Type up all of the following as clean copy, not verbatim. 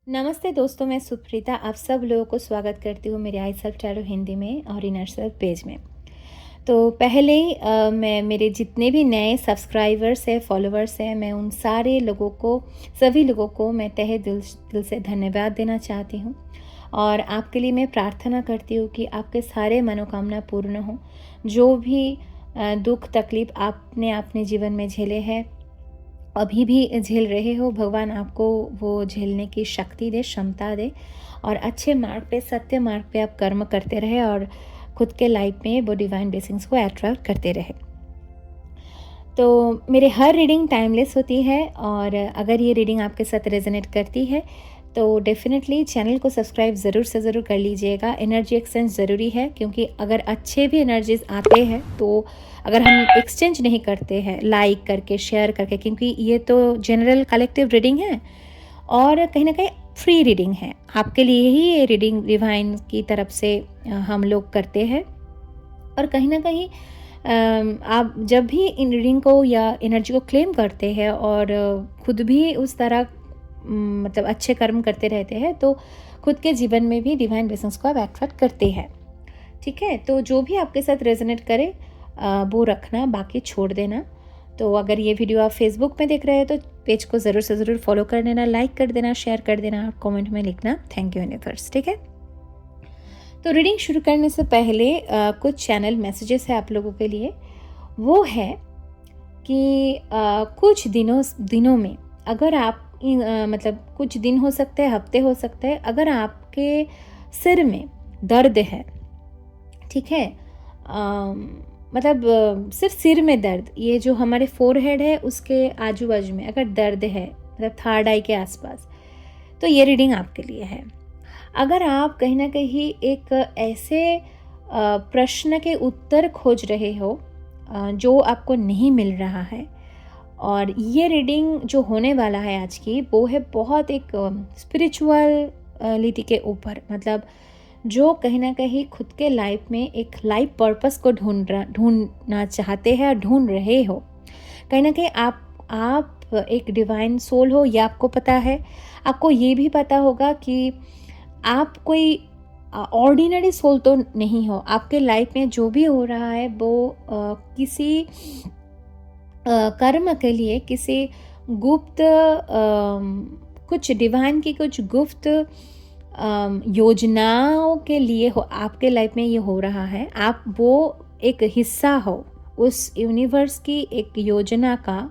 नमस्ते दोस्तों, मैं सुप्रीता आप सब लोगों को स्वागत करती हूँ मेरे आई सेल्फ टैरो हिंदी में और इनर सेल्फ पेज में। तो पहले ही मैं मेरे जितने भी नए सब्सक्राइबर्स हैं, फॉलोअर्स हैं, मैं उन सारे लोगों को, सभी लोगों को मैं तहे दिल से धन्यवाद देना चाहती हूँ। और आपके लिए मैं प्रार्थना करती हूँ कि आपके सारे मनोकामना पूर्ण हो। जो भी दुख तकलीफ आपने अपने जीवन में झेले हैं, अभी भी झेल रहे हो, भगवान आपको वो झेलने की शक्ति दे, क्षमता दे और अच्छे मार्ग पे, सत्य मार्ग पे आप कर्म करते रहे और खुद के लाइफ में वो डिवाइन ब्लेसिंग्स को अट्रैक्ट करते रहे। तो मेरे हर रीडिंग टाइमलेस होती है और अगर ये रीडिंग आपके साथ रेजोनेट करती है तो डेफिनेटली चैनल को सब्सक्राइब ज़रूर से ज़रूर कर लीजिएगा। एनर्जी एक्सचेंज ज़रूरी है, क्योंकि अगर अच्छे भी एनर्जीज आते हैं तो अगर हम एक्सचेंज नहीं करते हैं लाइक करके, शेयर करके, क्योंकि ये तो जनरल कलेक्टिव रीडिंग है और कहीं ना कहीं फ्री रीडिंग है, आपके लिए ही ये रीडिंग डिवाइन की तरफ से हम लोग करते हैं। और कहीं ना कहीं आप जब भी इन रीडिंग को या एनर्जी को क्लेम करते हैं और खुद भी उस तरह मतलब अच्छे कर्म करते रहते हैं तो खुद के जीवन में भी डिवाइन ब्लेसिंग्स को आप अट्रैक्ट करते हैं। ठीक है, तो जो भी आपके साथ रेजोनेट करे वो रखना, बाकी छोड़ देना। तो अगर ये वीडियो आप फेसबुक में देख रहे हैं तो पेज को ज़रूर से ज़रूर फॉलो कर देना, लाइक कर देना, शेयर कर देना, कमेंट में लिखना थैंक यू यूनिवर्स। ठीक है, तो रीडिंग शुरू करने से पहले कुछ चैनल मैसेजेस है आप लोगों के लिए। वो है कि कुछ दिनों में अगर आप मतलब कुछ दिन हो सकते हैं, हफ्ते हो सकते हैं, अगर आपके सिर में दर्द है, ठीक है, मतलब सिर्फ सिर में दर्द, ये जो हमारे फोरहेड है उसके आजू बाजू में अगर दर्द है, मतलब थर्ड आई के आसपास, तो ये रीडिंग आपके लिए है। अगर आप कहीं ना कहीं एक ऐसे प्रश्न के उत्तर खोज रहे हो जो आपको नहीं मिल रहा है, और ये रीडिंग जो होने वाला है आज की, वो है बहुत एक स्पिरिचुअलिटी के ऊपर, मतलब जो कहीं ना कहीं खुद के लाइफ में एक लाइफ पर्पस को ढूंढना चाहते हैं और ढूंढ रहे हो। कहीं ना कहीं आप एक डिवाइन सोल हो, ये आपको पता है। आपको ये भी पता होगा कि आप कोई ऑर्डिनरी सोल तो नहीं हो। आपके लाइफ में जो भी हो रहा है वो किसी कर्म के लिए, किसी गुप्त कुछ डिवाइन की कुछ गुप्त योजनाओं के लिए हो, आपके लाइफ में ये हो रहा है। आप वो एक हिस्सा हो उस यूनिवर्स की एक योजना का,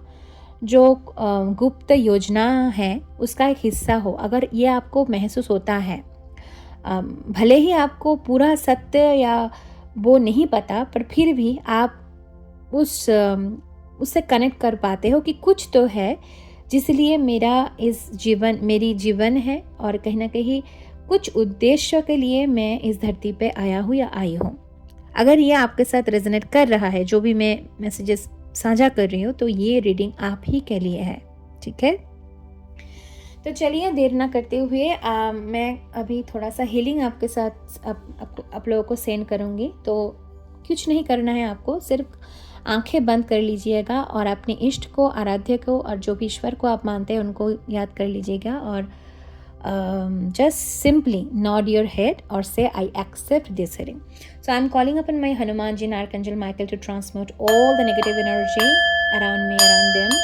जो गुप्त योजना है उसका एक हिस्सा हो। अगर ये आपको महसूस होता है, भले ही आपको पूरा सत्य या वो नहीं पता, पर फिर भी आप उससे कनेक्ट कर पाते हो कि कुछ तो है जिसलिए मेरी जीवन है और कहीं ना कहीं कुछ उद्देश्य के लिए मैं इस धरती पे आया हूँ या आई हूँ। अगर ये आपके साथ रेजोनेट कर रहा है, जो भी मैं मैसेजेस साझा कर रही हूँ, तो ये रीडिंग आप ही के लिए है। ठीक है, तो चलिए देर ना करते हुए मैं अभी थोड़ा सा हीलिंग आपके साथ आप लोगों को सेंड करूँगी। तो कुछ नहीं करना है आपको, सिर्फ आंखें बंद कर लीजिएगा और अपने इष्ट को, आराध्य को और जो भी ईश्वर को आप मानते हैं उनको याद कर लीजिएगा और just simply nod your head or say I accept this healing. So I'm calling upon my Hanumanji and Archangel Michael to transmute all the negative energy around me, around them.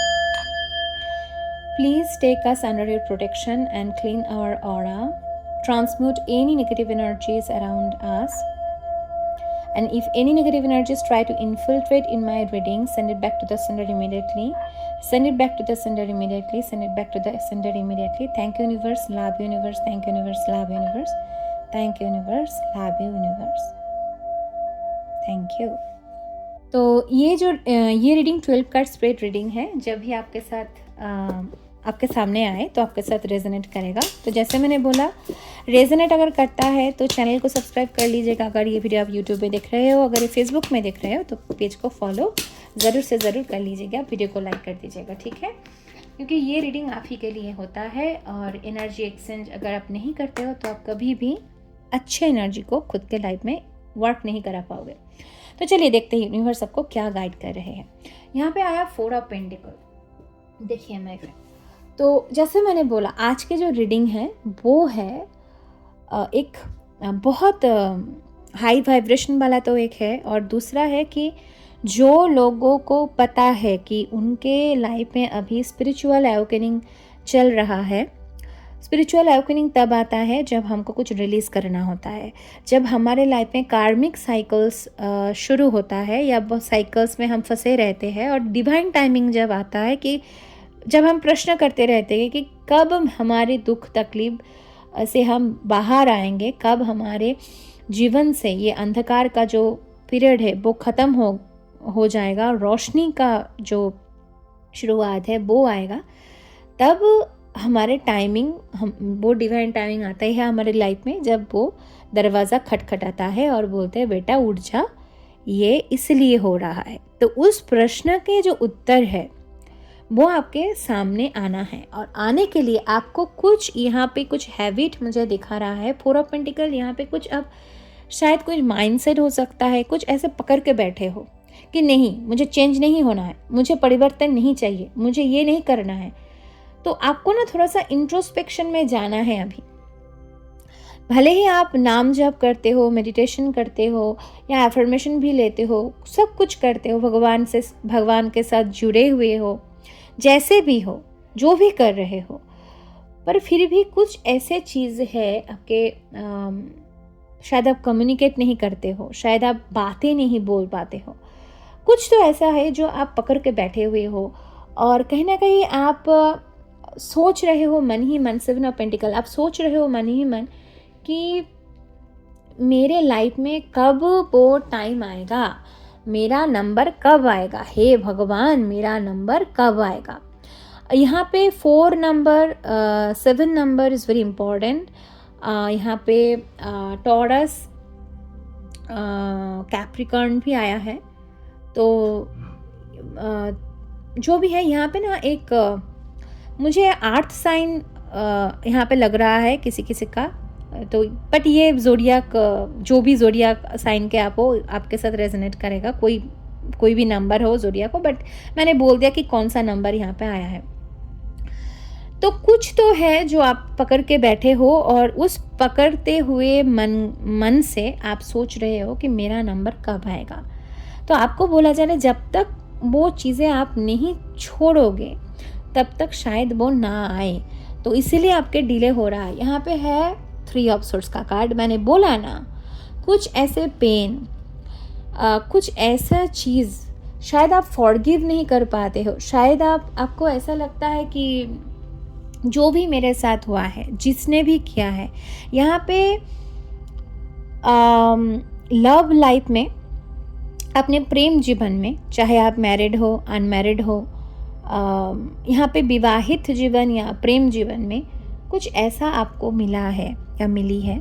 Please take us under your protection and clean our aura. Transmute any negative energies around us. And if any negative energies try to infiltrate in my reading, send it back to the sender immediately. Send it back to the sender immediately. Send it back to the sender immediately. Thank you, universe. Love you, universe. Thank you, universe. Love you, universe. Thank you, universe. Love you, universe. Thank you. तो ये reading 12 card spread reading है। जब भी आपके साथ आपके सामने आए तो आपके साथ रेजोनेट करेगा। तो जैसे मैंने बोला, रेजोनेट अगर करता है तो चैनल को सब्सक्राइब कर लीजिएगा। अगर ये वीडियो आप यूट्यूब पे देख रहे हो, अगर ये फेसबुक में देख रहे हो तो पेज को फॉलो ज़रूर से ज़रूर कर लीजिएगा, वीडियो को लाइक कर दीजिएगा। ठीक है, क्योंकि ये रीडिंग आप ही के लिए होता है और एनर्जी एक्सचेंज अगर आप नहीं करते हो तो आप कभी भी अच्छे एनर्जी को खुद के लाइफ में वर्क नहीं करा पाओगे। तो चलिए देखते हैं यूनिवर्स आपको क्या गाइड कर रहे हैं। यहाँ पे आया 4 ऑफ पेंटिकल। देखिए माय फ्रेंड, तो जैसे मैंने बोला, आज की जो रीडिंग है वो है एक बहुत हाई वाइब्रेशन वाला तो एक है, और दूसरा है कि जो लोगों को पता है कि उनके लाइफ में अभी स्पिरिचुअल अवेकनिंग चल रहा है। स्पिरिचुअल अवेकनिंग तब आता है जब हमको कुछ रिलीज़ करना होता है, जब हमारे लाइफ में कार्मिक साइकिल्स शुरू होता है या वो साइकिल्स में हम फंसे रहते हैं, और डिवाइन टाइमिंग जब आता है कि जब हम प्रश्न करते रहते हैं कि कब हमारे दुख तकलीफ से हम बाहर आएंगे, कब हमारे जीवन से ये अंधकार का जो पीरियड है वो ख़त्म हो जाएगा, रोशनी का जो शुरुआत है वो आएगा, तब हमारे टाइमिंग वो डिवाइन टाइमिंग आता है हमारे लाइफ में, जब वो दरवाज़ा खटखटाता है और बोलते हैं बेटा उठ जा, ये इसलिए हो रहा है। तो उस प्रश्न के जो उत्तर है वो आपके सामने आना है, और आने के लिए आपको कुछ यहाँ पे कुछ हैबिट मुझे दिखा रहा है। 4 ऑफ पेंटिकल यहाँ पे कुछ अब शायद कुछ माइंडसेट हो सकता है, कुछ ऐसे पकड़ के बैठे हो कि नहीं मुझे चेंज नहीं होना है, मुझे परिवर्तन नहीं चाहिए, मुझे ये नहीं करना है। तो आपको ना थोड़ा सा इंट्रोस्पेक्शन में जाना है अभी। भले ही आप नाम जप करते हो, मेडिटेशन करते हो या एफर्मेशन भी लेते हो, सब कुछ करते हो, भगवान के साथ जुड़े हुए हो, जैसे भी हो, जो भी कर रहे हो, पर फिर भी कुछ ऐसे चीज़ है आपके शायद आप कम्युनिकेट नहीं करते हो, शायद आप बातें नहीं बोल पाते हो, कुछ तो ऐसा है जो आप पकड़ के बैठे हुए हो, और कहीं ना कहीं आप सोच रहे हो मन ही मन, 7 ऑफ पेंटिकल, आप सोच रहे हो मन ही मन कि मेरे लाइफ में कब वो टाइम आएगा, मेरा नंबर कब आएगा, हे भगवान मेरा नंबर कब आएगा। यहाँ पे 4 number 7 number is very important. यहाँ पे टॉरस कैप्रिकॉर्न भी आया है, तो जो भी है यहाँ पे ना एक मुझे 8 साइन यहाँ पे लग रहा है किसी किसी का, तो बट ये जोडियाक, जो भी जोडियाक साइन के आप हो आपके साथ रेजोनेट करेगा, कोई भी नंबर हो जोडियाक को, बट मैंने बोल दिया कि कौन सा नंबर यहाँ पे आया है। तो कुछ तो है जो आप पकड़ के बैठे हो, और उस पकड़ते हुए मन से आप सोच रहे हो कि मेरा नंबर कब आएगा। तो आपको बोला जा रहा है जब तक वो चीज़ें आप नहीं छोड़ोगे तब तक शायद वो ना आए, तो इसीलिए आपके डिले हो रहा है। यहाँ पे है 3 ऑफ सोर्ड्स का कार्ड। मैंने बोला ना, कुछ ऐसे पेन, कुछ ऐसा चीज़ शायद आप फॉरगिव नहीं कर पाते हो, शायद आपको ऐसा लगता है कि जो भी मेरे साथ हुआ है, जिसने भी किया है, यहाँ पे लव लाइफ में, अपने प्रेम जीवन में, चाहे आप मैरिड हो अनमैरिड हो, यहाँ पे विवाहित जीवन या प्रेम जीवन में कुछ ऐसा आपको मिला है या मिली है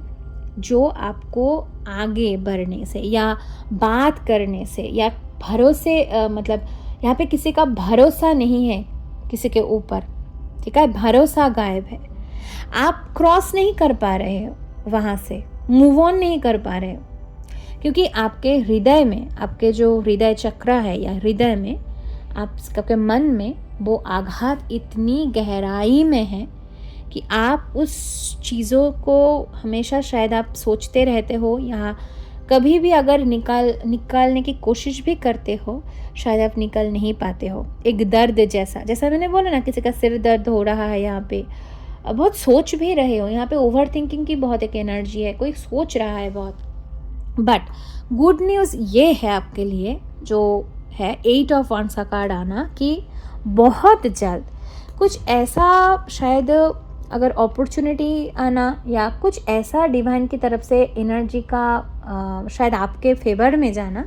जो आपको आगे बढ़ने से या बात करने से या भरोसे, मतलब यहाँ पे किसी का भरोसा नहीं है किसी के ऊपर, ठीक है, भरोसा गायब है, आप क्रॉस नहीं कर पा रहे हो, वहाँ से मूव ऑन नहीं कर पा रहे हो, क्योंकि आपके हृदय में, आपके जो हृदय चक्र है या हृदय में, आपके मन में वो आघात इतनी गहराई में है कि आप उस चीज़ों को हमेशा शायद आप सोचते रहते हो, या कभी भी अगर निकालने की कोशिश भी करते हो शायद आप निकल नहीं पाते हो। एक दर्द जैसा मैंने बोला ना, किसी का सिर दर्द हो रहा है, यहाँ पे बहुत सोच भी रहे हो, यहाँ पे ओवर थिंकिंग की बहुत एक एनर्जी है, कोई सोच रहा है बहुत। बट गुड न्यूज़ ये है आपके लिए जो है 8 ऑफ वांड्स का कार्ड आना, कि बहुत जल्द कुछ ऐसा शायद अगर अपॉर्चुनिटी आना या कुछ ऐसा डिवाइन की तरफ से एनर्जी का शायद आपके फेवर में जाना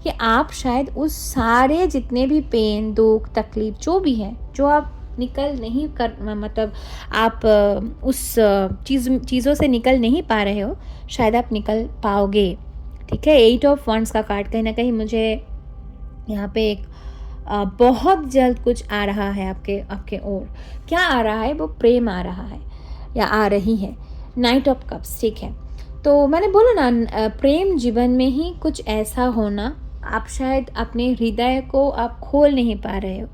कि आप शायद उस सारे जितने भी पेन, दुख, तकलीफ जो भी है, जो आप निकल नहीं कर, मतलब आप उस चीज़ों से निकल नहीं पा रहे हो, शायद आप निकल पाओगे। ठीक है, 8 ऑफ वांड्स का कार्ड कहीं ना कहीं मुझे यहाँ पे एक बहुत जल्द कुछ आ रहा है आपके ओर। क्या आ रहा है? वो प्रेम आ रहा है या आ रही है। नाइट ऑफ कप्स, ठीक है। तो मैंने बोला ना, प्रेम जीवन में ही कुछ ऐसा होना आप शायद अपने हृदय को आप खोल नहीं पा रहे हो।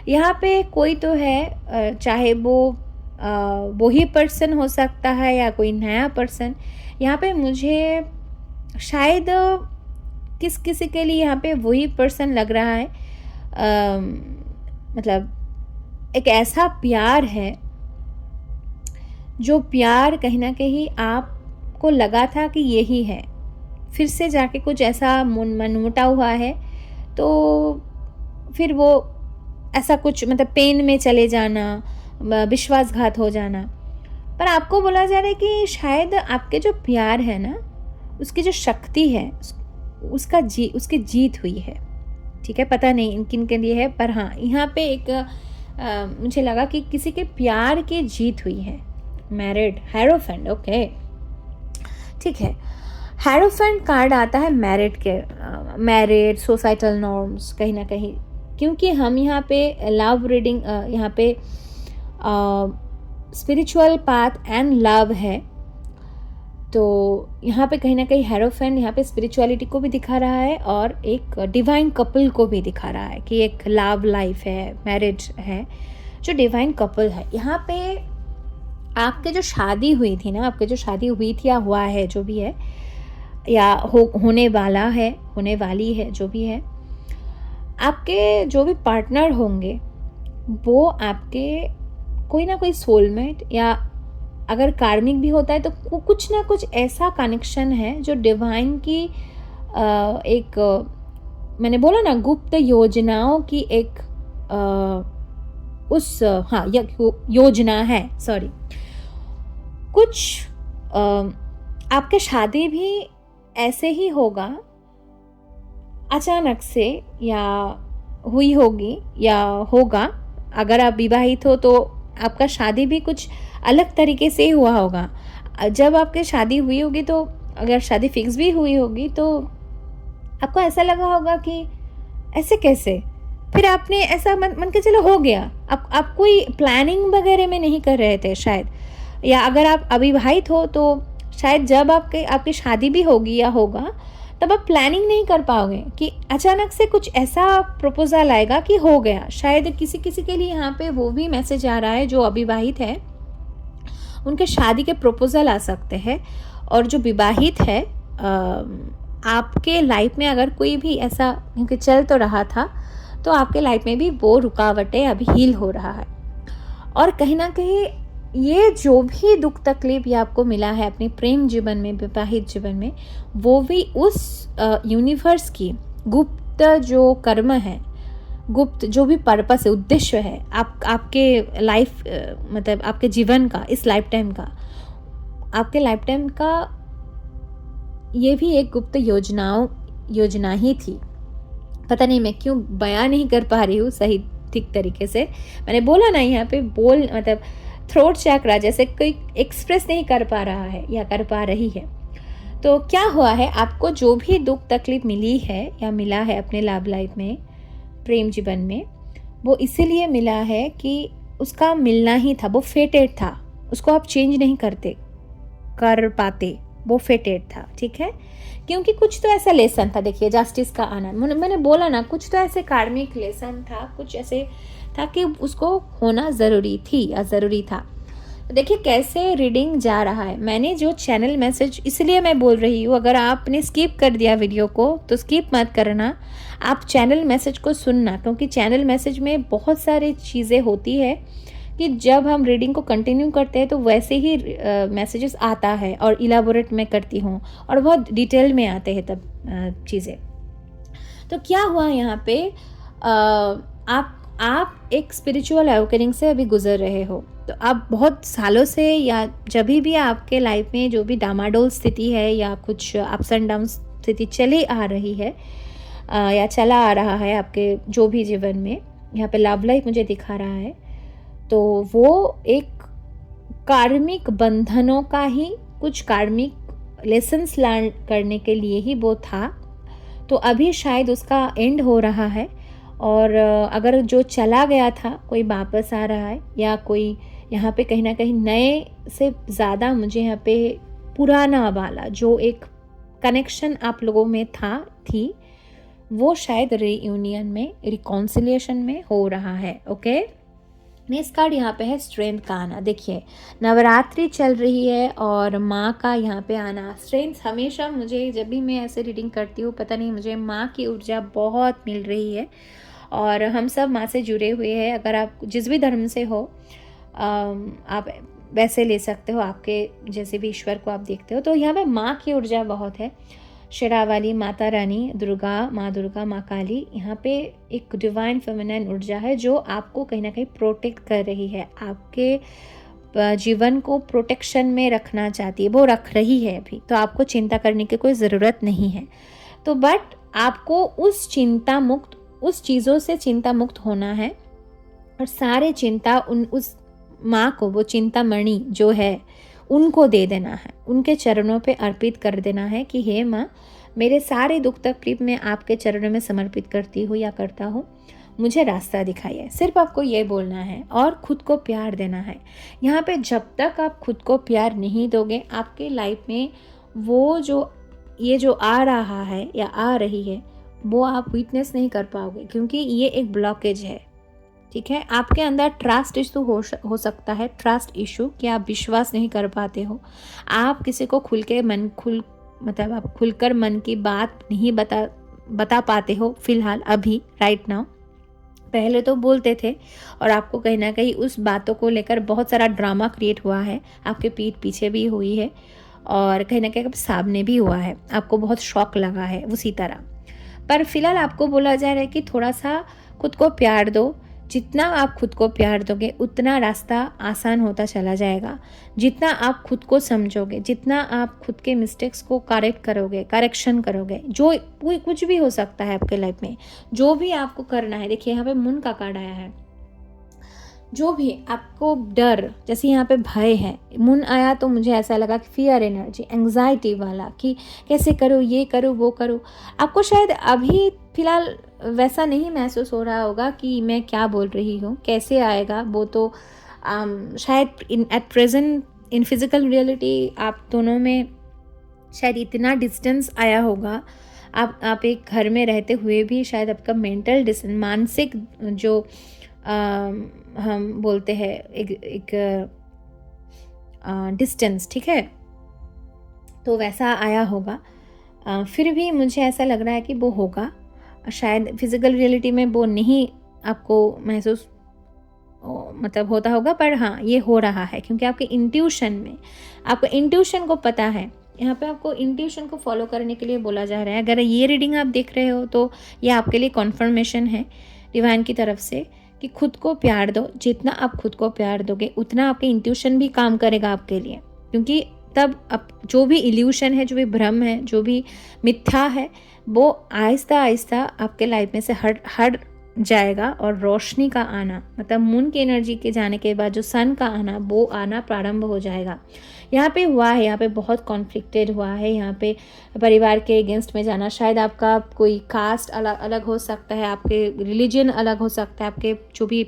यहाँ पे कोई तो है, चाहे वो ही पर्सन हो सकता है या कोई नया पर्सन। यहाँ पे मुझे शायद किसी के लिए यहाँ पे वही पर्सन लग रहा है। मतलब एक ऐसा प्यार है जो प्यार कहीं ना कहीं आपको लगा था कि यही है, फिर से जाके कुछ ऐसा मनमुटा हुआ है, तो फिर वो ऐसा कुछ मतलब पेन में चले जाना, विश्वासघात हो जाना। पर आपको बोला जा रहा है कि शायद आपके जो प्यार है ना, उसकी जो शक्ति है उसकी जीत हुई है। ठीक है, पता नहीं इन किन के लिए है, पर हाँ यहाँ पे एक मुझे लगा कि किसी के प्यार की जीत हुई है। मैरिड, हेरोफेंट, ओके ठीक है। हेरोफेंट कार्ड आता है मैरिड सोसाइटल नॉर्म्स कहीं ना कहीं, क्योंकि हम यहाँ पे लव रीडिंग, यहाँ पे स्पिरिचुअल पाथ एंड लव है, तो यहाँ पे कहीं ना कहीं हेरोफेंट यहाँ पे स्पिरिचुअलिटी को भी दिखा रहा है और एक डिवाइन कपल को भी दिखा रहा है कि एक लव लाइफ है, मैरिज है, जो डिवाइन कपल है। यहाँ पे आपके जो शादी हुई थी ना, आपके जो शादी हुई थी या हुआ है, जो भी है, या होने वाला है, होने वाली है, जो भी है, आपके जो भी पार्टनर होंगे वो आपके कोई ना कोई सोलमेट, या अगर कार्मिक भी होता है तो कुछ ना कुछ ऐसा कनेक्शन है जो डिवाइन की एक मैंने बोला ना गुप्त योजनाओं की एक योजना है। सॉरी, कुछ आपके शादी भी ऐसे ही होगा, अचानक से, या हुई होगी या होगा। अगर आप विवाहित हो तो आपका शादी भी कुछ अलग तरीके से हुआ होगा। जब आपकी शादी हुई होगी, तो अगर शादी फिक्स भी हुई होगी तो आपको ऐसा लगा होगा कि ऐसे कैसे, फिर आपने ऐसा मन के चलो हो गया। आप कोई प्लानिंग वगैरह में नहीं कर रहे थे शायद, या अगर आप अविवाहित हो तो शायद जब आपकी शादी भी होगी या होगा, तब आप प्लानिंग नहीं कर पाओगे कि अचानक से कुछ ऐसा प्रपोजल आएगा कि हो गया। शायद किसी के लिए यहाँ पे वो भी मैसेज आ रहा है जो अविवाहित है, उनके शादी के प्रपोजल आ सकते हैं। और जो विवाहित है, आपके लाइफ में अगर कोई भी ऐसा क्योंकि चल तो रहा था, तो आपके लाइफ में भी वो रुकावटें अभी हील हो रहा है। और कहीं ना कहीं ये जो भी दुख तकलीफ ये आपको मिला है अपने प्रेम जीवन में, विवाहित जीवन में, वो भी उस यूनिवर्स की गुप्त जो कर्म है, गुप्त जो भी पर्पस है, उद्देश्य है आपके लाइफ, मतलब आपके जीवन का, इस लाइफ टाइम का, आपके लाइफ टाइम का, ये भी एक गुप्त योजना ही थी। पता नहीं मैं क्यों बयान नहीं कर पा रही हूँ सही ठीक तरीके से। मैंने बोला ना यहाँ पे मतलब थ्रोट चक्रा जैसे कोई एक्सप्रेस नहीं कर पा रहा है या कर पा रही है। तो क्या हुआ है, आपको जो भी दुख तकलीफ मिली है या मिला है अपने लव लाइफ में, प्रेम जीवन में, वो इसीलिए मिला है कि उसका मिलना ही था, वो फेटेड था, उसको आप चेंज नहीं कर पाते, वो फेटेड था। ठीक है, क्योंकि कुछ तो ऐसा लेसन था। देखिए जस्टिस का आना, मैंने बोला ना, कुछ तो ऐसे कार्मिक लेसन था, कुछ ऐसे था कि उसको होना ज़रूरी थी या ज़रूरी था। तो देखिए कैसे रीडिंग जा रहा है। मैंने जो चैनल मैसेज, इसलिए मैं बोल रही हूँ, अगर आपने स्किप कर दिया वीडियो को तो स्किप मत करना, आप चैनल मैसेज को सुनना, क्योंकि चैनल मैसेज में बहुत सारी चीज़ें होती है कि जब हम रीडिंग को कंटिन्यू करते हैं तो वैसे ही मैसेजेस आता है और इलाबोरेट मैं करती हूँ और बहुत डिटेल में आते हैं तब चीज़ें। तो क्या हुआ यहाँ पे, आप एक स्पिरिचुअल अवेकनिंग से अभी गुजर रहे हो। तो आप बहुत सालों से, या जब भी आपके लाइफ में जो भी डामाडोल स्थिति है या कुछ अप्स एंड डाउन स्थिति चली आ रही है या चला आ रहा है आपके जो भी जीवन में, यहाँ पे लव लाइफ मुझे दिखा रहा है, तो वो एक कार्मिक बंधनों का ही, कुछ कार्मिक लेसन्स लर्न करने के लिए ही वो था। तो अभी शायद उसका एंड हो रहा है, और अगर जो चला गया था कोई वापस आ रहा है, या कोई यहाँ पे कहीं ना कहीं नए से ज़्यादा, मुझे यहाँ पे पुराना वाला जो एक कनेक्शन आप लोगों में थी, वो शायद रीयूनियन में, रिकॉन्सिलिएशन में हो रहा है। ओके, नेक्स्ट कार्ड यहाँ पे है स्ट्रेंथ का आना। देखिए, नवरात्रि चल रही है और माँ का यहाँ पे आना, स्ट्रेंथ हमेशा मुझे, जब भी मैं ऐसे रीडिंग करती हूँ, पता नहीं मुझे माँ की ऊर्जा बहुत मिल रही है और हम सब माँ से जुड़े हुए हैं। अगर आप जिस भी धर्म से हो, आप वैसे ले सकते हो, आपके जैसे भी ईश्वर को आप देखते हो। तो यहाँ पे माँ की ऊर्जा बहुत है। शेरावाली, माता रानी, दुर्गा, माँ दुर्गा, माँ काली, यहाँ पे एक डिवाइन फेमिनिन ऊर्जा है जो आपको कहीं ना कहीं प्रोटेक्ट कर रही है, आपके जीवन को प्रोटेक्शन में रखना चाहती है, वो रख रही है अभी। तो आपको चिंता करने की कोई ज़रूरत नहीं है। तो बट आपको उस चीज़ों से चिंता मुक्त होना है और सारे चिंता उस माँ को, वो चिंतामणि जो है, उनको दे देना है, उनके चरणों पे अर्पित कर देना है कि हे माँ, मेरे सारे दुख तकलीफ मैं आपके चरणों में समर्पित करती हूँ या करता हूँ, मुझे रास्ता दिखाइए। सिर्फ आपको ये बोलना है और खुद को प्यार देना है। यहाँ पे जब तक आप खुद को प्यार नहीं दोगे, आपके लाइफ में वो जो आ रहा है या आ रही है, वो आप विटनेस नहीं कर पाओगे, क्योंकि ये एक ब्लॉकेज है। ठीक है, आपके अंदर ट्रस्ट इशू हो सकता है, ट्रस्ट इशू कि आप विश्वास नहीं कर पाते हो, आप किसी को मतलब आप खुलकर मन की बात नहीं बता पाते हो फिलहाल, अभी राइट नाउ। पहले तो बोलते थे और आपको कहीं ना कहीं उस बातों को लेकर बहुत सारा ड्रामा क्रिएट हुआ है, आपके पीठ पीछे भी हुई है और कहीं ना कहीं सामने भी हुआ है, आपको बहुत शौक लगा है उसी तरह। पर फिलहाल आपको बोला जा रहा है कि थोड़ा सा खुद को प्यार दो। जितना आप खुद को प्यार दोगे उतना रास्ता आसान होता चला जाएगा। जितना आप खुद को समझोगे, जितना आप खुद के मिस्टेक्स को करेक्शन करोगे, जो कुछ भी हो सकता है आपके लाइफ में, जो भी आपको करना है। देखिए, यहाँ पे मून का कार्ड आया है। जो भी आपको डर, जैसे यहाँ पे भय है, मून आया तो मुझे ऐसा लगा कि फियर एनर्जी, एंग्जाइटी वाला, कि कैसे करूँ, ये करूँ, वो करूँ। आपको शायद अभी फिलहाल वैसा नहीं महसूस हो रहा होगा कि मैं क्या बोल रही हूँ, कैसे आएगा वो तो शायद at present in physical reality आप दोनों में शायद इतना डिस्टेंस आया होगा। आप एक घर में रहते हुए भी शायद आपका मेंटल डिस्टेंस, मानसिक जो हम बोलते हैं एक डिस्टेंस, ठीक है, तो वैसा आया होगा। फिर भी मुझे ऐसा लग रहा है कि वो होगा। शायद फिजिकल रियलिटी में वो नहीं आपको महसूस मतलब होता होगा, पर हाँ, ये हो रहा है क्योंकि आपके इंट्यूशन में, आपको इंट्यूशन को पता है। यहाँ पे आपको इंट्यूशन को फॉलो करने के लिए बोला जा रहा है। अगर ये रीडिंग आप देख रहे हो तो ये आपके लिए कॉन्फर्मेशन है डिवाइन की तरफ से कि खुद को प्यार दो। जितना आप खुद को प्यार दोगे उतना आपके इंट्यूशन भी काम करेगा आपके लिए, क्योंकि तब अब जो भी इल्यूशन है, जो भी भ्रम है, जो भी मिथ्या है, वो आहिस्ता आहिस्ता आपके लाइफ में से हट जाएगा और रोशनी का आना, मतलब मून की एनर्जी के जाने के बाद जो सन का आना, वो आना प्रारंभ हो जाएगा। यहाँ पे हुआ है, यहाँ पे बहुत कॉन्फ्लिक्टेड हुआ है, यहाँ पे परिवार के अगेंस्ट में जाना। शायद आपका कोई कास्ट अलग हो सकता है, आपके रिलीजन अलग हो सकता है, आपके जो भी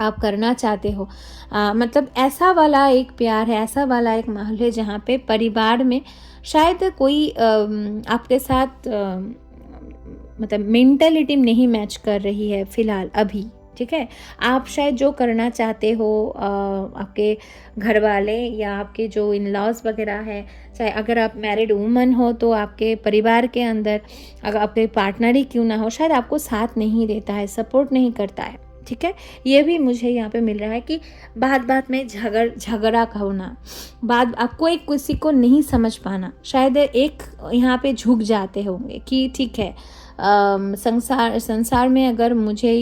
आप करना चाहते हो, मतलब ऐसा वाला एक प्यार है, ऐसा वाला एक माहौल है जहाँ पे परिवार में शायद कोई आपके साथ मतलब मेंटलिटी नहीं मैच कर रही है फिलहाल अभी, ठीक है। आप शायद जो करना चाहते हो, आपके घर वाले या आपके जो इन लॉज वगैरह है, चाहे अगर आप मैरिड वूमन हो तो आपके परिवार के अंदर अगर आपके पार्टनर ही क्यों ना हो, शायद आपको साथ नहीं देता है, सपोर्ट नहीं करता है, ठीक है। ये भी मुझे यहाँ पे मिल रहा है कि बात में झगड़ा होना, आपको एक किसी को नहीं समझ पाना, शायद एक यहाँ पे झुक जाते होंगे कि ठीक है, संसार में अगर मुझे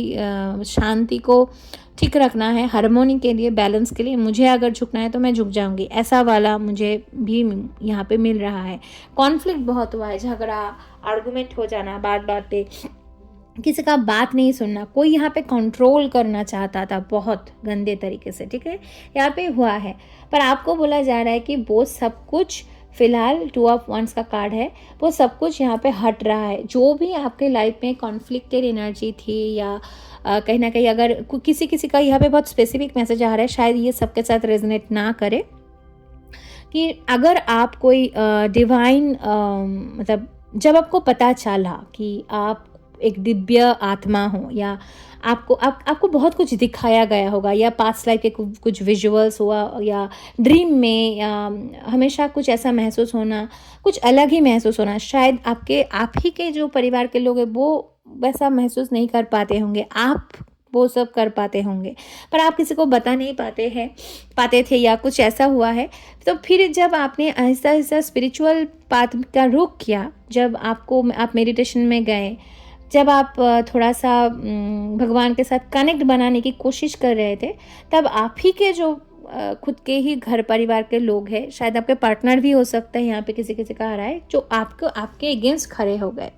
शांति को ठीक रखना है, हार्मोनी के लिए, बैलेंस के लिए मुझे अगर झुकना है तो मैं झुक जाऊंगी, ऐसा वाला मुझे भी यहाँ पे मिल रहा है। कॉन्फ्लिक्ट बहुत हुआ है, झगड़ा, आर्गुमेंट हो जाना, बात पे किसी का बात नहीं सुनना, कोई यहाँ पे कंट्रोल करना चाहता था बहुत गंदे तरीके से, ठीक है, यहाँ पे हुआ है। पर आपको बोला जा रहा है कि वो सब कुछ फिलहाल 2 ऑफ वंस का कार्ड है, वो सब कुछ यहाँ पे हट रहा है। जो भी आपके लाइफ में कॉन्फ्लिक्टेड एनर्जी थी या कहीं ना कहीं अगर किसी का यहाँ पे बहुत स्पेसिफिक मैसेज आ रहा है, शायद ये सबके साथ रेजोनेट ना करे, कि अगर आप कोई डिवाइन मतलब जब आपको पता चला कि आप एक दिव्य आत्मा हो, या आपको बहुत कुछ दिखाया गया होगा, या पास्ट लाइफ के कुछ विजुअल्स हुआ, या ड्रीम में, या हमेशा कुछ ऐसा महसूस होना, कुछ अलग ही महसूस होना, शायद आप ही के जो परिवार के लोग हैं वो वैसा महसूस नहीं कर पाते होंगे, आप वो सब कर पाते होंगे, पर आप किसी को बता नहीं पाते थे, या कुछ ऐसा हुआ है। तो फिर जब आपने आहिस्ता आहिस्ता स्पिरिचुअल पाथ का रुख किया, जब आप मेडिटेशन में गए, जब आप थोड़ा सा भगवान के साथ कनेक्ट बनाने की कोशिश कर रहे थे, तब आप ही के जो खुद के ही घर परिवार के लोग हैं, शायद आपके पार्टनर भी हो सकता है, यहाँ पे किसी किसी का आ रहा है, जो आपके अगेंस्ट खड़े हो गए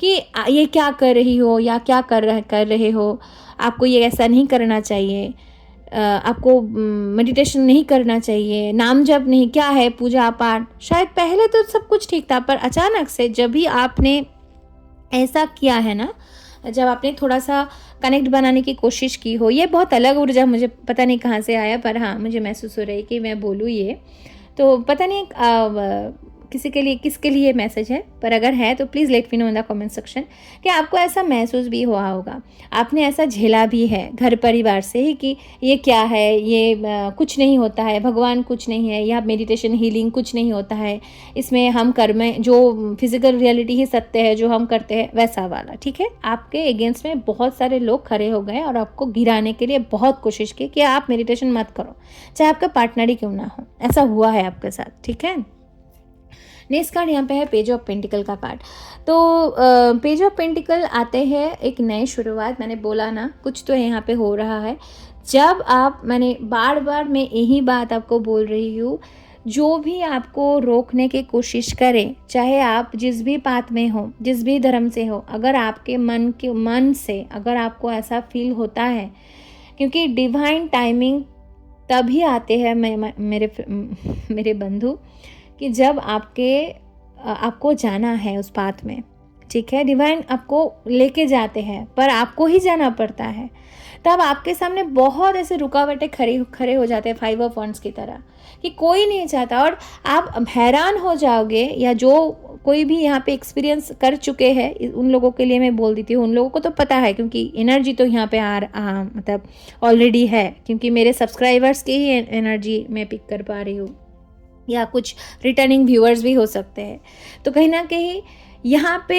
कि ये क्या कर रही हो, या क्या कर रहे हो, आपको ये ऐसा नहीं करना चाहिए, आपको मेडिटेशन नहीं करना चाहिए, नाम जप नहीं, क्या है पूजा पाठ। शायद पहले तो सब कुछ ठीक था, पर अचानक से जब भी आपने ऐसा किया है ना, जब आपने थोड़ा सा कनेक्ट बनाने की कोशिश की हो, ये बहुत अलग ऊर्जा, मुझे पता नहीं कहाँ से आया, पर हाँ मुझे महसूस हो रही है कि मैं बोलूँ ये, तो पता नहीं किसके लिए मैसेज है, पर अगर है तो please let me know in the comment section कि आपको ऐसा महसूस भी हुआ होगा, आपने ऐसा झेला भी है घर परिवार से ही कि ये क्या है, ये कुछ नहीं होता है, भगवान कुछ नहीं है, या मेडिटेशन हीलिंग कुछ नहीं होता है, इसमें हम कर्म जो फिजिकल रियलिटी ही सत्य है जो हम करते हैं, वैसा वाला। ठीक है, आपके अगेंस्ट में बहुत सारे लोग खड़े हो गए और आपको गिराने के लिए बहुत कोशिश की कि आप मेडिटेशन मत करो, चाहे आपका पार्टनर ही क्यों ना हो। ऐसा हुआ है आपके साथ, ठीक है। नेक्स्ट कार्ड यहाँ पे है पेज ऑफ पेंटिकल का कार्ड। तो पेज ऑफ पेंटिकल आते हैं एक नई शुरुआत, मैंने बोला ना कुछ तो यहाँ पे हो रहा है। जब मैंने बार बार मैं यही बात आपको बोल रही हूँ, जो भी आपको रोकने की कोशिश करे, चाहे आप जिस भी पाथ में हो, जिस भी धर्म से हो, अगर आपके मन से अगर आपको ऐसा फील होता है, क्योंकि डिवाइन टाइमिंग तभी आते हैं मेरे बंधु, कि जब आपको जाना है उस पाथ में, ठीक है, डिवाइन आपको लेके जाते हैं, पर आपको ही जाना पड़ता है। तब आपके सामने बहुत ऐसे रुकावटें खड़े हो जाते हैं 5 ऑफ वंड्स की तरह, कि कोई नहीं चाहता, और आप हैरान हो जाओगे, या जो कोई भी यहाँ पे एक्सपीरियंस कर चुके हैं उन लोगों के लिए मैं बोल देती हूँ, उन लोगों को तो पता है, क्योंकि एनर्जी तो यहाँ पे मतलब ऑलरेडी है, क्योंकि मेरे सब्सक्राइबर्स की ही एनर्जी मैं पिक कर पा रही हूँ, या कुछ रिटर्निंग व्यूअर्स भी हो सकते हैं। तो कहीं ना कहीं यहाँ पे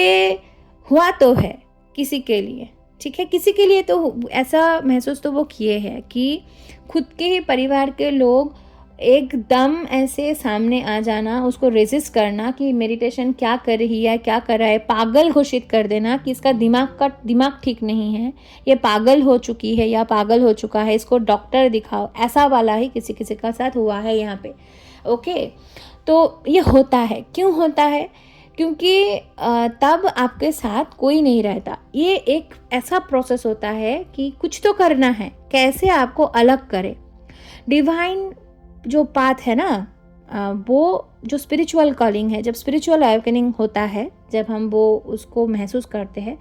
हुआ तो है किसी के लिए, ठीक है, किसी के लिए तो ऐसा महसूस तो वो किए हैं कि खुद के ही परिवार के लोग एकदम ऐसे सामने आ जाना, उसको रेजिस्ट करना कि मेडिटेशन क्या कर रही है, क्या कर रहा है, पागल घोषित कर देना कि इसका दिमाग ठीक नहीं है, ये पागल हो चुकी है या पागल हो चुका है, इसको डॉक्टर दिखाओ, ऐसा वाला ही किसी किसी का साथ हुआ है यहाँ पे। ओके, तो ये होता है, क्यों होता है, क्योंकि तब आपके साथ कोई नहीं रहता। ये एक ऐसा प्रोसेस होता है कि कुछ तो करना है, कैसे आपको अलग करे। डिवाइन जो पाथ है ना, वो जो स्पिरिचुअल कॉलिंग है, जब स्पिरिचुअल अवेकनिंग होता है, जब हम वो उसको महसूस करते हैं,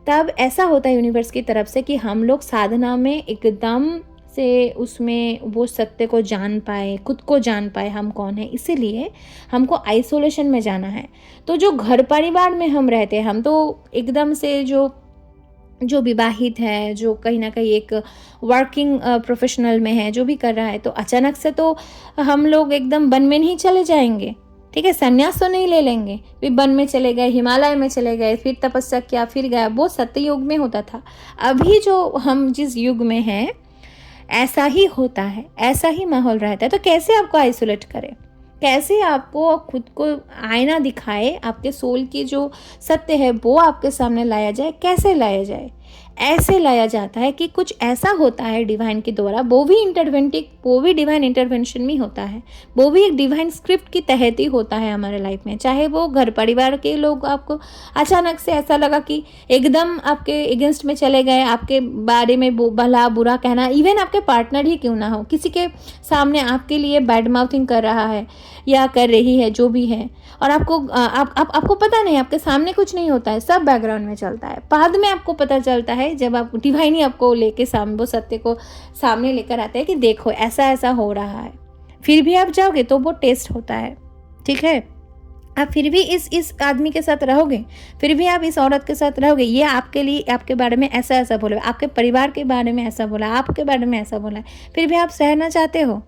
तब ऐसा होता है यूनिवर्स की तरफ से कि हम लोग साधना में एकदम से उसमें वो सत्य को जान पाए, खुद को जान पाए हम कौन है। इसीलिए हमको आइसोलेशन में जाना है। तो जो घर परिवार में हम रहते हैं, हम तो एकदम से जो विवाहित है, जो कहीं ना कहीं एक वर्किंग प्रोफेशनल में है, जो भी कर रहा है, तो अचानक से तो हम लोग एकदम वन में नहीं चले जाएंगे, ठीक है, संन्यास तो नहीं ले लेंगे, फिर वन में चले गए, हिमालय में चले गए, फिर तपस्या किया, फिर गया। वो सत्य युग में होता था। अभी जो हम जिस युग में हैं, ऐसा ही होता है, ऐसा ही माहौल रहता है। तो कैसे आपको आइसोलेट करें, कैसे आपको खुद को आईना दिखाए, आपके सोल की जो सत्य है वो आपके सामने लाया जाए। कैसे लाया जाए? ऐसे लाया जाता है कि कुछ ऐसा होता है डिवाइन के द्वारा, वो भी डिवाइन इंटरवेंशन में होता है, वो भी एक डिवाइन स्क्रिप्ट की तहत ही होता है हमारे लाइफ में। चाहे वो घर परिवार के लोग आपको अचानक से ऐसा लगा कि एकदम आपके अगेंस्ट में चले गए, आपके बारे में भला बुरा कहना, इवन आपके पार्टनर ही क्यों ना हो, किसी के सामने आपके लिए बैड माउथिंग कर रहा है या कर रही है, जो भी है, और आपको पता नहीं, आपके सामने कुछ नहीं होता है, सब बैकग्राउंड में चलता है। बाद में आपको पता चलता है जब आप डिवाइन ही आपको लेके सामने वो सत्य को सामने लेकर आते हैं कि देखो ऐसा ऐसा हो रहा है, फिर भी आप जाओगे तो वो टेस्ट होता है, ठीक है। आप फिर भी इस आदमी के साथ रहोगे, फिर भी आप इस औरत के साथ रहोगे, ये आपके लिए आपके बारे में ऐसा ऐसा बोला, आपके परिवार के बारे में ऐसा बोला, आपके बारे में ऐसा बोला, फिर भी आप सहना चाहते हो।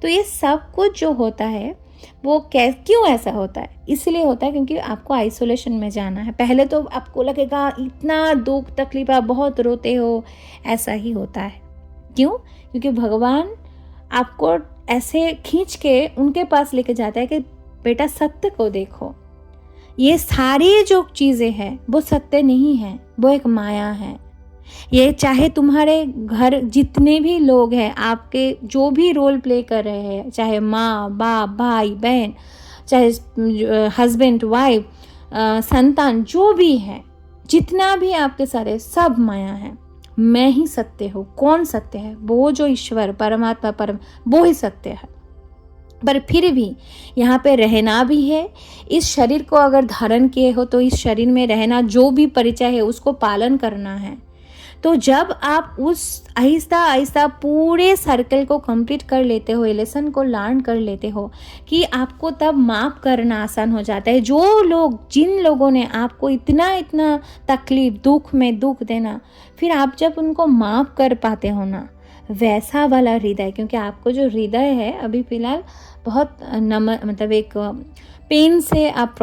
तो ये सब कुछ जो होता है वो क्यों ऐसा होता है? इसलिए होता है क्योंकि आपको आइसोलेशन में जाना है। पहले तो आपको लगेगा इतना दुख तकलीफ, आप बहुत रोते हो, ऐसा ही होता है। क्यों? क्योंकि भगवान आपको ऐसे खींच के उनके पास लेके जाता है कि बेटा सत्य को देखो, ये सारी जो चीज़ें हैं वो सत्य नहीं है, वो एक माया है। ये चाहे तुम्हारे घर जितने भी लोग हैं, आपके जो भी रोल प्ले कर रहे हैं, चाहे माँ बाप भाई बहन, चाहे हस्बैंड वाइफ, संतान, जो भी है, जितना भी आपके सारे, सब माया है। मैं ही सत्य हूँ। कौन सत्य है? वो जो ईश्वर परमात्मा परम, वो ही सत्य है। पर फिर भी यहाँ पे रहना भी है। इस शरीर को अगर धारण किए हो तो इस शरीर में रहना, जो भी परिचय है उसको पालन करना है। तो जब आप उस आहिस्ता आहिस्ता पूरे सर्कल को कंप्लीट कर लेते हो, लेसन को लर्न कर लेते हो, कि आपको तब माफ़ करना आसान हो जाता है। जो लोग, जिन लोगों ने आपको इतना इतना तकलीफ, दुख में दुख देना, फिर आप जब उनको माफ़ कर पाते हो ना, वैसा वाला हृदय, क्योंकि आपको जो हृदय है अभी फ़िलहाल बहुत मतलब एक पेन से आप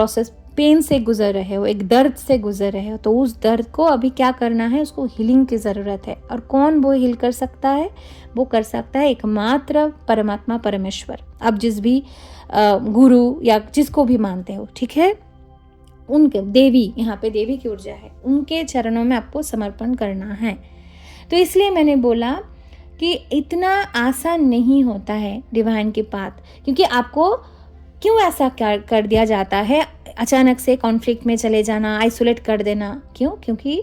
पेन से गुजर रहे हो, एक दर्द से गुजर रहे हो। तो उस दर्द को अभी क्या करना है, उसको हीलिंग की ज़रूरत है। और कौन वो हील कर सकता है? वो कर सकता है एकमात्र परमात्मा परमेश्वर। अब जिस भी गुरु या जिसको भी मानते हो, ठीक है, उनके देवी, यहाँ पे देवी की ऊर्जा है, उनके चरणों में आपको समर्पण करना है। तो इसलिए मैंने बोला कि इतना आसान नहीं होता है डिवाइन की बात, क्योंकि आपको क्यों ऐसा कर दिया जाता है, अचानक से कॉन्फ्लिक्ट में चले जाना, आइसोलेट कर देना। क्यों? क्योंकि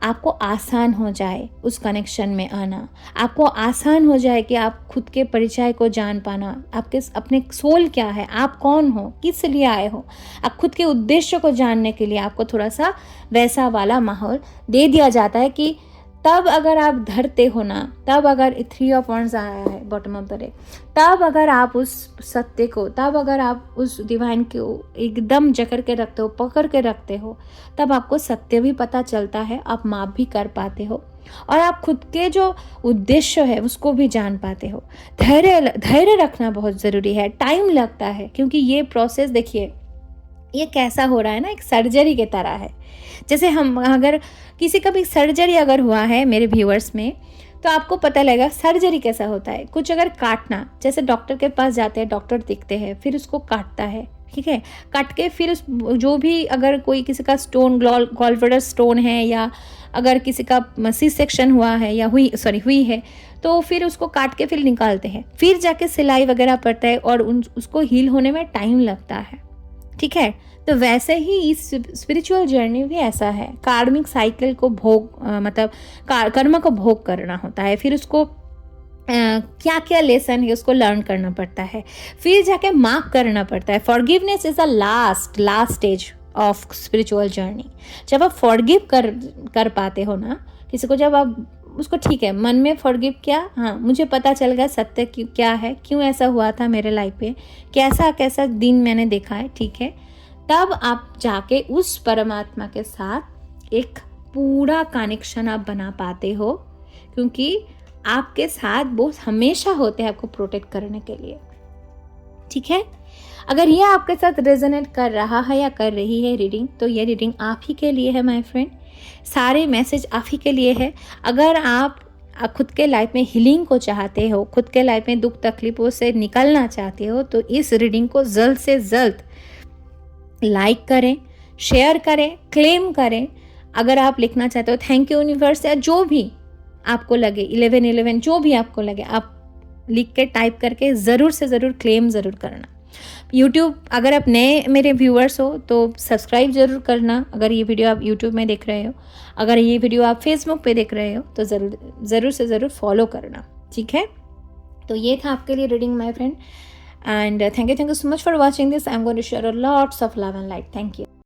आपको आसान हो जाए उस कनेक्शन में आना, आपको आसान हो जाए कि आप खुद के परिचय को जान पाना, आपके अपने सोल क्या है, आप कौन हो, किस लिए आए हो, आप खुद के उद्देश्य को जानने के लिए आपको थोड़ा सा वैसा वाला माहौल दे दिया जाता है कि तब अगर आप धरते हो ना, तब अगर 3 ऑफ वांड्स आया है बॉटम ऑफ द डेक, तब अगर आप उस सत्य को, तब अगर आप उस डिवाइन को एकदम जकड़ के रखते हो, पकड़ के रखते हो, तब आपको सत्य भी पता चलता है, आप माप भी कर पाते हो, और आप खुद के जो उद्देश्य है उसको भी जान पाते हो। धैर्य रखना बहुत ज़रूरी है। टाइम लगता है, क्योंकि ये प्रोसेस देखिए, ये कैसा हो रहा है ना, एक सर्जरी के तरह है। जैसे हम, अगर किसी का भी सर्जरी अगर हुआ है मेरे व्यूअर्स में, तो आपको पता लगेगा सर्जरी कैसा होता है। कुछ अगर काटना, जैसे डॉक्टर के पास जाते हैं, डॉक्टर दिखते हैं, फिर उसको काटता है, ठीक है, काट के फिर उस जो भी, अगर कोई किसी का स्टोन, गॉलब्लैडर स्टोन है, या अगर किसी का सी सेक्शन हुआ है या हुई है, तो फिर उसको काट के फिर निकालते हैं, फिर जाके सिलाई वगैरह पड़ता है, और उसको हील होने में टाइम लगता है, ठीक है। तो वैसे ही इस स्पिरिचुअल जर्नी भी ऐसा है। कार्मिक साइकिल को मतलब कर्म को भोग करना होता है, फिर उसको क्या क्या लेसन है उसको लर्न करना पड़ता है, फिर जाके माफ करना पड़ता है। Forgiveness is a last stage of spiritual journey. जब आप फॉरगिव कर पाते हो ना किसी को, जब आप उसको, ठीक है, मन में फॉरगिव किया, हाँ मुझे पता चल गया सत्य क्या है, क्यों ऐसा हुआ था मेरे लाइफ पे, कैसा दिन मैंने देखा है, ठीक है, तब आप जाके उस परमात्मा के साथ एक पूरा कनेक्शन आप बना पाते हो, क्योंकि आपके साथ वो हमेशा होते हैं आपको प्रोटेक्ट करने के लिए, ठीक है। अगर ये आपके साथ रेजोनेट कर रहा है या कर रही है रीडिंग, तो ये रीडिंग आप ही के लिए है माय फ्रेंड। सारे मैसेज आप ही के लिए है। अगर आप खुद के लाइफ में हीलिंग को चाहते हो, खुद के लाइफ में दुख तकलीफों से निकलना चाहते हो, तो इस रीडिंग को जल्द से जल्द लाइक करें, शेयर करें, क्लेम करें। अगर आप लिखना चाहते हो थैंक यू यूनिवर्स, या जो भी आपको लगे, 1111 जो भी आपको लगे, आप लिख के टाइप करके ज़रूर से ज़रूर क्लेम ज़रूर करना। यूट्यूब, अगर आप नए मेरे व्यूअर्स हो तो सब्सक्राइब ज़रूर करना। अगर ये वीडियो आप यूट्यूब में देख रहे हो, अगर ये वीडियो आप फेसबुक पे देख रहे हो, तो ज़रूर से ज़रूर फॉलो करना, ठीक है। तो ये था आपके लिए reading my friend, and thank you so much for watching this. I'm going to share a lots of love and light. Thank you.